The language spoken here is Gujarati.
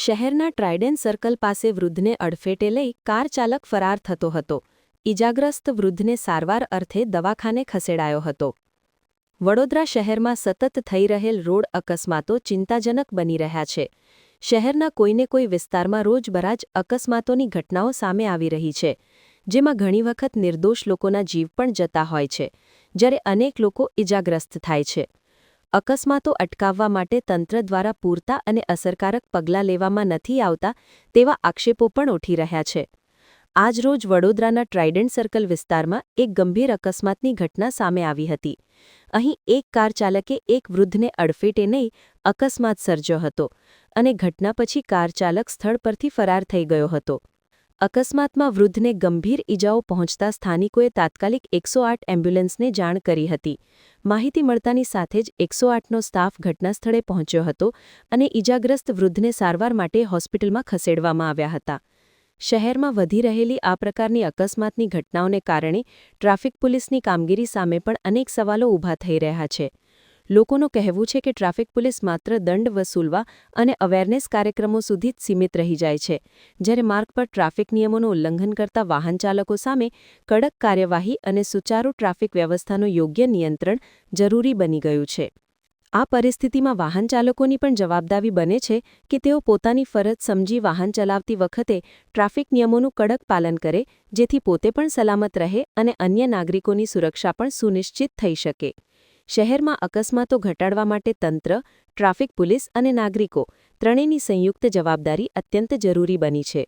શહેરના ટ્રાઇડન્ટ સર્કલ પાસે વૃદ્ધને અડફેટે લઈ કાર ચાલક ફરાર થતો હતો. ઇજાગ્રસ્ત વૃદ્ધને સારવાર અર્થે દવાખાને ખસેડાયો હતો. વડોદરા શહેરમાં સતત થઈ રહેલ રોડ અકસ્માતો ચિંતાજનક બની રહ્યા છે. શહેરના કોઈને કોઈ વિસ્તારમાં રોજબરાજ અકસ્માતોની ઘટનાઓ સામે આવી રહી છે, જેમાં ઘણી વખત નિર્દોષ લોકોના જીવ પણ જતા હોય છે, જ્યારે અનેક લોકો ઇજાગ્રસ્ત થાય છે. અકસ્માતો અટકાવવા માટે તંત્ર દ્વારા પૂરતા અને અસરકારક પગલાં લેવામાં નથી આવતા તેવા આક્ષેપો પણ ઉઠી રહ્યા છે. આજરોજ વડોદરાના ટ્રાઇડન્ટ સર્કલ વિસ્તારમાં એક ગંભીર અકસ્માતની ઘટના સામે આવી હતી. અહીં એક કાર ચાલકે એક વૃદ્ધને અડફેટે નહીં અકસ્માત સર્જ્યો હતો અને ઘટના પછી કાર ચાલક સ્થળ પરથી ફરાર થઈ ગયો હતો. અકસ્માતમાં વૃદ્ધને ગંભીર ઈજાઓ પહોંચતા સ્થાનિકોએ તાત્કાલિક 108 એમ્બ્યુલન્સને જાણ કરી હતી. માહિતી મળતાની સાથે જ 108નો સ્ટાફ ઘટનાસ્થળે પહોંચ્યો હતો અને ઈજાગ્રસ્ત વૃદ્ધને સારવાર માટે હોસ્પિટલમાં ખસેડવામાં આવ્યા હતા. શહેરમાં વધી રહેલી આ પ્રકારની અકસ્માતની ઘટનાઓને કારણે ટ્રાફિક પોલીસની કામગીરી સામે પણ અનેક સવાલો ઊભા થઈ રહ્યા છે. લોકોનું કહેવું છે કે ટ્રાફિક પોલીસ માત્ર દંડ વસૂલવા અને અવેરનેસ કાર્યક્રમો સુધી જ સીમિત રહી જાય છે, જ્યારે માર્ગ પર ટ્રાફિક નિયમોનું ઉલ્લંઘન કરતા વાહન ચાલકો સામે કડક કાર્યવાહી અને સુચારુ ટ્રાફિક વ્યવસ્થાનું યોગ્ય નિયંત્રણ જરૂરી બની ગયું છે. આ પરિસ્થિતિમાં વાહન ચાલકોની પણ જવાબદારી બને છે કે તેઓ પોતાની ફરજ સમજી વાહન ચલાવતી વખતે ટ્રાફિક નિયમોનું કડક પાલન કરે, જેથી પોતે પણ સલામત રહે અને અન્ય નાગરિકોની સુરક્ષા પણ સુનિશ્ચિત થઈ શકે. શહેરમાં અકસ્માતો ઘટાડવા માટે તંત્ર, ટ્રાફિક પોલીસ અને નાગરિકો ત્રણેયની સંયુક્ત જવાબદારી અત્યંત જરૂરી બની છે.